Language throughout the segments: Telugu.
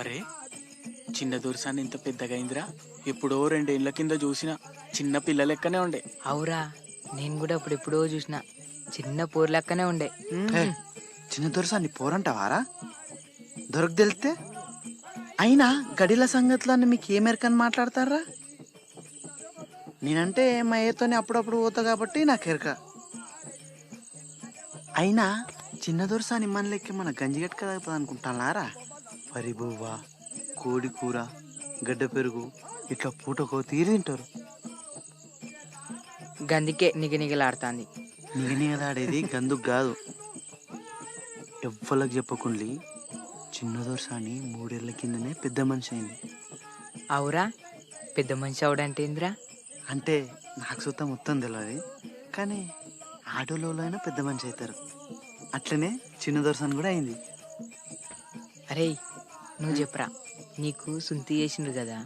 అరే చిన్న దొరసాన్ని ఇంత పెద్దగా అయిందిరా. ఎప్పుడో 2 ఏళ్ల కింద చూసిన చిన్న పిల్ల లెక్కనే ఉండే. అవురా, నేను కూడా అప్పుడెప్పుడో చూసిన చిన్న పోరు లెక్కనే ఉండే. చిన్న దొరసాన్ని పోరంటావారా? దొరకు తెలితే అయినా గడిల సంగతులన్నీ మీకు ఏమెరకని మాట్లాడతారా? నేనంటే మా ఏతోనే అప్పుడప్పుడు పోతా కాబట్టి నాకు ఎరక. అయినా చిన్న దొరసాని మన లెక్క మన గంజిగట్టు కదా అనుకుంటానారా? వరి బువ్వ, కోడి కూర, గడ్డ పెరుగు ఇట్లా పూటకో తీరి తింటారు. గందికే నిగనిగలాడుతాంది. నిగనిగలాడేది గందుకు కాదు. ఎవ్వలకు చెప్పకుండి చిన్న దొరసాని 3 ఏళ్ల కిందనే పెద్ద మనిషి అయింది. అవురా, పెద్ద మనిషి అవడంటే ఏందిరా? అంటే నాకు సుత మొత్తం తెలియదు, కానీ ఆటోలో అయినా పెద్ద మనిషి అవుతారు. అట్లనే చిన్న దొరసాని కూడా అయింది. అరే నువ్వు చెప్పరా, నీకు సుంతి చేసిండ్రు కదా,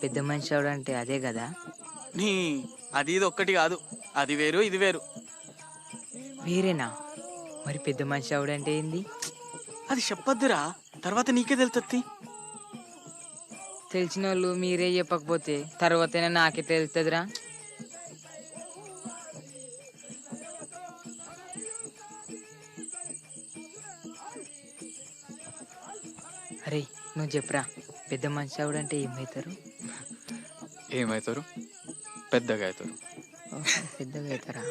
పెద్ద మనిషి అవడంటే అదే కదా? నీ అది ఇది ఒక్కటి కాదు, అది వేరు ఇది వేరు. వేరేనా? మరి పెద్ద మనిషి అవడంటే ఏంది? అది చెప్పొద్దురా, తర్వాత నీకే తెలుస్తుంది. తెలిసిన వాళ్ళు మీరే చెప్పకపోతే తర్వాతైనా నాకే తెలుస్తుందిరా. అరే నువ్వు చెప్పరా, పెద్ద మనిషి అవడంటే ఏమవుతారు? ఏమవుతారు? పెద్దగా అవుతారు. పెద్దగా అవుతారా?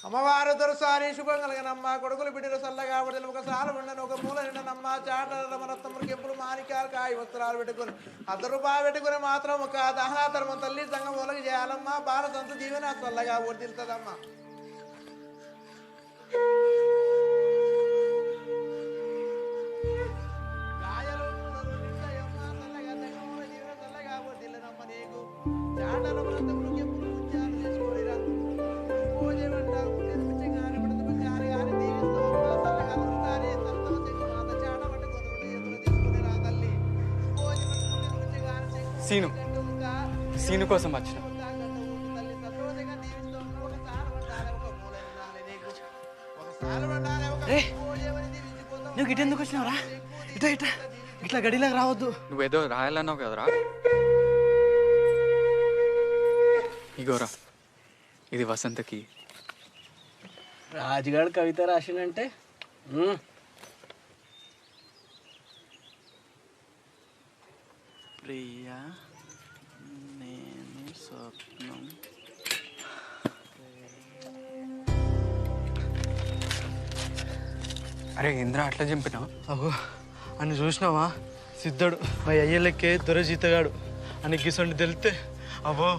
అమ్మవారు దొరసాని శుభం కలిగినమ్మ, కొడుకులు బిడ్డలు చల్లగా విడుదల ఒక సాలు ఉండను, ఒక మూల నిండనమ్మ, చాటల రత్నములు కెంపులు మాణిక్యాలు కాయ వస్త్రాలు పెట్టుకుని ₹100 పెట్టుకుని మాత్రం ఒక దహనాతర్మం తల్లి సంఘం ఒలగి చేయాలమ్మా. భారతంత జీవన చల్లగా వర్దిల్తుందమ్మా. సీను కోసం వచ్చిన. నువ్వు ఇటు ఎందుకు వచ్చినావురా? ఇట్లా ఇట్లా ఇట్లా గడిలోకి రావద్దు. నువ్వేదో రాయాలన్నావు కదరా. ఇగోరా, ఇది వసంతకి. రాజుగాడు కవిత రాసిండంటే ప్రియా నేను స్వప్నం. అరే ఇంద్ర అట్లా చంపినావు? అహో అని చూసినావా? సిద్ధడు మా అయ్యలకే దొరజీతగాడు అని గిసండి తెలితే అబ్బో.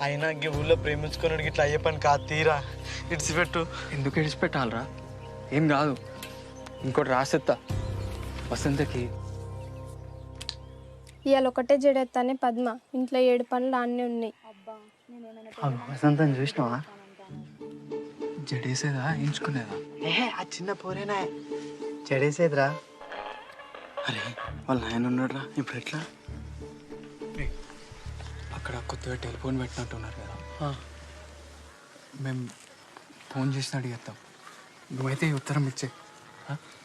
అయినా ఇంక ఊళ్ళో ప్రేమించుకున్నాడు ఇట్లా అయ్యే పని కాదు. తీరా ఇడిచిపెట్టు. ఎందుకు ఇడిచిపెట్టాలరా? ఏం కాదు, ఇంకోటి రాసేత్తా వసంతకి. ఇవాళ ఒకటే జడెత్తానే పద్మ, ఇంట్లో 7 పనులు అన్నీ ఉన్నాయి. వసంతం చూసినావా? జడేసేదా ఎంచుకునేదా? ఏహే ఆ చిన్న పోరేనా చెడేసేదిరా. అరే వాళ్ళ నాయన ఉన్నాడురా, ఇప్పుడు ఎట్లా? అక్కడ కొత్తగా టెలిఫోన్ పెట్టినట్టున్నారు కదా, మేము ఫోన్ చేసి అడిగేస్తాం. నువ్వైతే ఈ ఉత్తరం ఇచ్చే.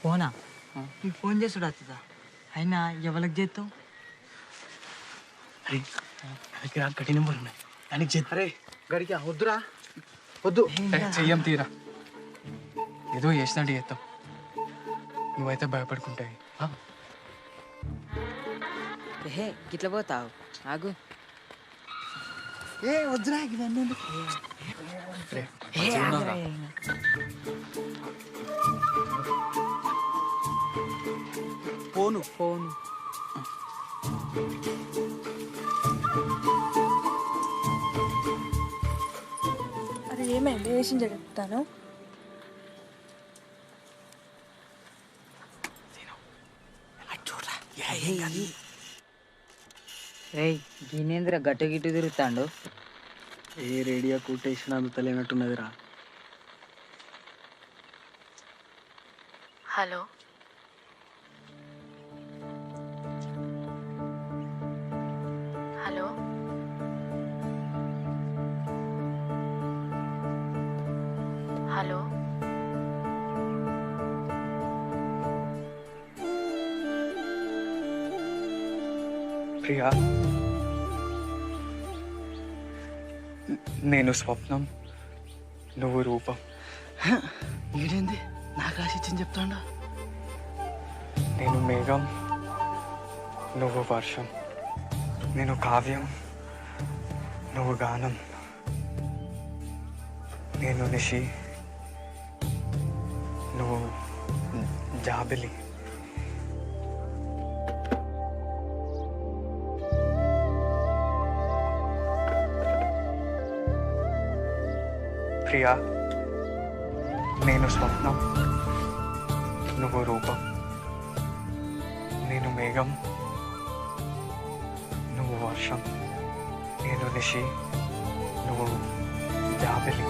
ఫోనా? నీకు ఫోన్ చేసుడు వస్తుందా? అయినా ఎవరికి చేస్తావు? అరే దగ్గర గడి నెంబర్ ఉన్నాయి, దానికి చేద్దాం. అరే గడికి వద్దురా, వద్దు. చెయ్యం తీరా, ఏదో చేసినట్టు చేస్తాం. నువ్వైతే భయపడుకుంటాయి. ఏహే గిట్ల పోతావు, ఆగు. ఏ వద్దురా ఇవన్నీ. ఫోను ఫోను అది ఏమైంది? వేసిన జడెత్తాను. రేయ్ గినేంద్ర గట్టు గిట్టు తిరుగుతాండు. ఏ రేడియో కూటేషన్ అందుతలేనట్టున్నదిరా. Hello, hello, hello. ప్రియా, నేను స్వప్నం, నువ్వు రూపం. ఈడేంది నాకు ఆశించింది చెప్తాడా? నేను మేఘం, నువ్వు వర్షం. నేను కావ్యం, నువ్వు గానం. నేను నిషి, నువ్వు జాబిలి. ప్రియా, నేను స్వప్నం, నువ్వు రూపం. నేను మేఘం, నువ్వు వర్షం. నేను నిషి, నువ్వు జాబిలి.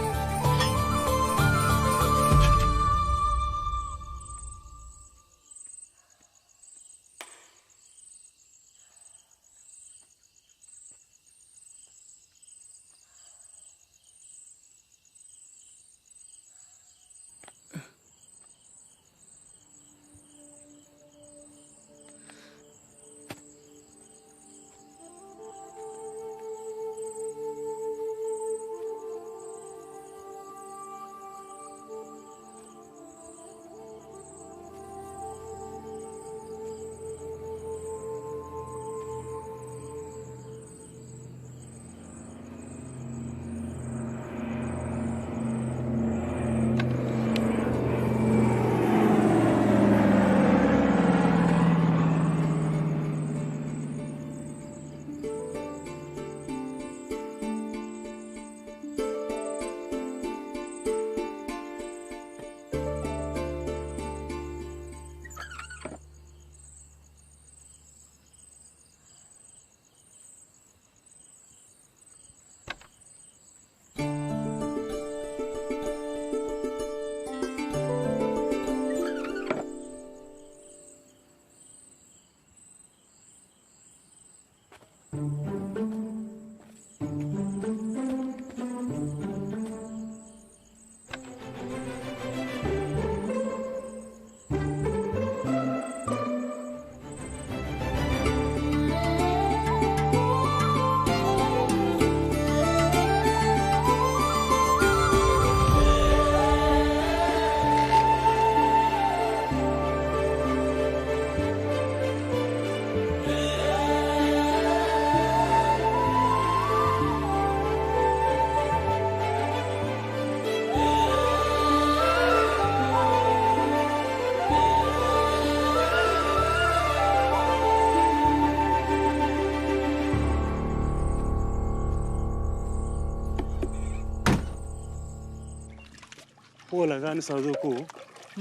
పూలగాని చదువుకు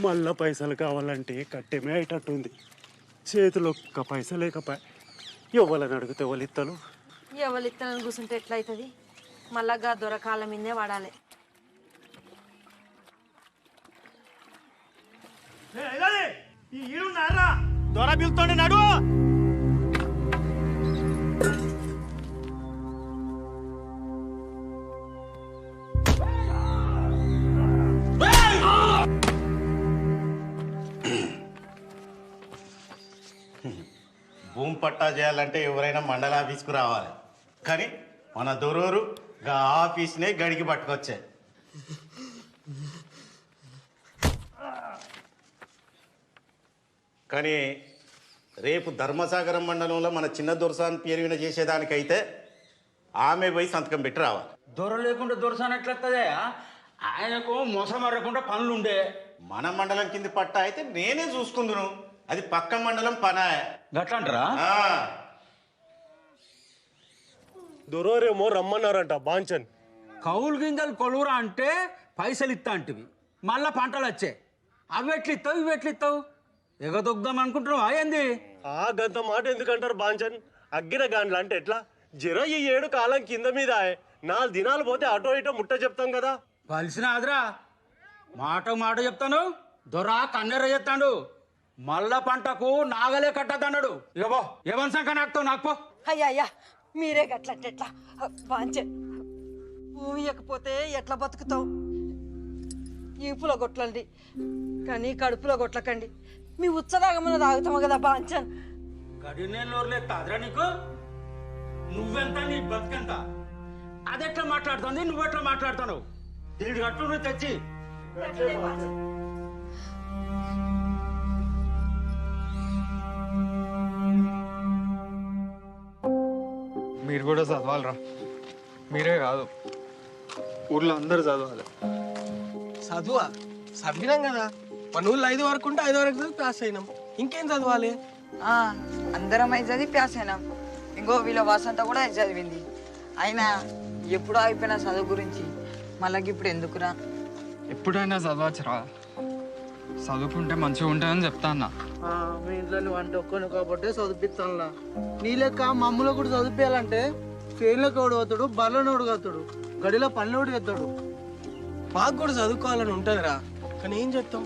మళ్ళా పైసలు కావాలంటే కట్టెమే అయ్యేటట్టుంది. చేతిలో ఒక్క పైస లేకపోయా ఎవరిని అడిగితే ఎవరు ఇస్తారు? ఎవరు ఇత్తనని కూర్చుంటే ఎట్లయితుంది? మళ్ళా దొరకాల మీదే వాడాలి. దొర పిలుతోండి నడు. భూమి పట్టా చేయాలంటే ఎవరైనా మండల ఆఫీస్కు రావాలి, కానీ మన దొరూరు గా ఆఫీస్నే గడికి పట్టుకొచ్చే. కానీ రేపు ధర్మసాగరం మండలంలో మన చిన్న దొరసాన్ పేరు విన చేసేదానికైతే ఆమె పోయి సంతకం పెట్టి రావాలి. దొర లేకుండా దొరసాన్ ఎట్లొస్తుందా? ఆయనకు మోసం మరకుండా పనులుండే. మన మండలం కింది పట్టా అయితే నేనే చూసుకుందును, అది పక్క మండలం పనా. గట్లంటారా? దొరేమో రమ్మన్నారంట బాంచన్. కౌలు గింజలు కొలువురా అంటే పైసలు ఇస్తా అంటివి, మళ్ళా పంటలు వచ్చాయి. అవి ఎట్లిస్తావు ఇవి ఎట్లిస్తావు? ఎగదొగ్దాం అనుకుంటున్నావా ఏంది? ఆ గంత మాట ఎందుకంటారు బాంచన్? అగ్గిన గాండ్లు అంటే ఎట్లా? జర ఈ 7 కాలం కింద మీద 4 దినాలు పోతే అటో ఇటో ముట్ట చెప్తాం కదా. కలిసిన ఆదరా మాట మాట చెప్తాను. దొరా కన్నెర చెప్తాడు, మళ్ళా పంటకు నాగలే కట్టద్దన్నాడు. ఇగో ఏమని సంఖ నాకుతావు నాకు. అయ్యా అయ్యా మీరే గట్లంటే ఎట్లా? బాంచే భూమి ఇవ్వకపోతే ఎట్లా బతుకుతావు? ఈపులో కొట్లండి కానీ కడుపులో కొట్లకండి. మీ ఉచ్చదాగమని తాగుతాము కదా బాంచన్. గడి నేను నోరులేదు తాదరా నీకు. నువ్వెంత నీ బతుకెంత అదెట్లా మాట్లాడుతుంది నువ్వెట్లా మాట్లాడుతావు దీని గట్టు నువ్వు తెచ్చి మీరు కూడా చదవాలరా, మీరే కాదు ఊర్లో అందరు చదవాలి. చదువా చదివినాం కదా, మన ఊళ్ళో 5 వరకు ఉంటే 5 వరకు చదివి పాస్ అయినాం, ఇంకేం చదవాలి? అందరం అయితే చదివి పాస్ అయినాం. ఇంకో వీళ్ళ వసంత కూడా అయితే చదివింది. అయినా ఎప్పుడో అయిపోయిన చదువు గురించి మళ్ళీ ఇప్పుడు ఎందుకురా? ఎప్పుడైనా చదవచ్చురా, చదువుకుంటే మంచిగా ఉంటుందని చెప్తా అన్న. మీ ఇంట్లో నువ్వు అంటే ఒక్కని కాబట్టి చదివిస్తానులా. నీ లెక్క మమ్మల్ని కూడా చదివించాలంటే ఫెయిల్లోకి ఓడి అవుతాడు, బర్రెలోని ఓడి అవుతాడు, గడిలో పనులు ఓడి అవుతాడు. మాకు కూడా చదువుకోవాలని ఉంటుందిరా, కానీ ఏం చేస్తాం,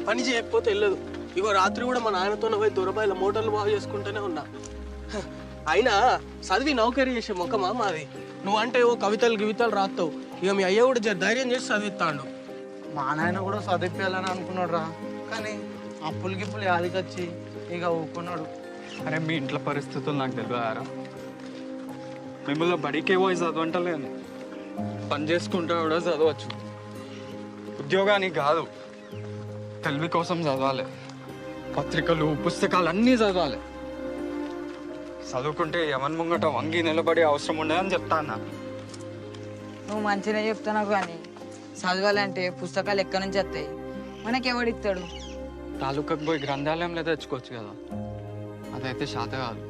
పని చేయకపోతే వెళ్ళదు. ఇగో రాత్రి కూడా మా నాయనతో పోయి దొరబాయిల మోటార్లు బాగు చేసుకుంటూనే ఉన్నా. అయినా చదివి నౌకరీ చేసే ముఖమా మాది? నువ్వంటే ఓ కవితలు గివితలు రాస్తావు, ఇక మీ అయ్య కూడా ధైర్యం చేసి చదివిస్తాడు. మా నాయన కూడా చదివించాలని అనుకున్నాడు రా, కానీ అప్పులు గిప్పులు యాదికొచ్చి ఇక ఊరుకున్నాడు. అరే మీ ఇంట్లో పరిస్థితులు నాకు తెలియదారా? మిమ్మల్ని బడికే పోయి చదవంటలేను, పని చేసుకుంటా కూడా చదవచ్చు. ఉద్యోగానికి కాదు, తెలివి కోసం చదవాలి. పత్రికలు పుస్తకాలు అన్నీ చదవాలి. చదువుకుంటే ఎవరి ముంగట వంగి నిలబడే అవసరం ఉండదని చెప్తా అన్న. నువ్వు మంచిగా చెప్తున్నావు, కానీ చదవాలంటే పుస్తకాలు ఎక్కడి నుంచి వస్తాయి? మనకి ఎవడిస్తాడు? తాలూకాకు పోయి గ్రంథాలయంలో తెచ్చుకోవచ్చు కదా, అదైతే శాత కాదు.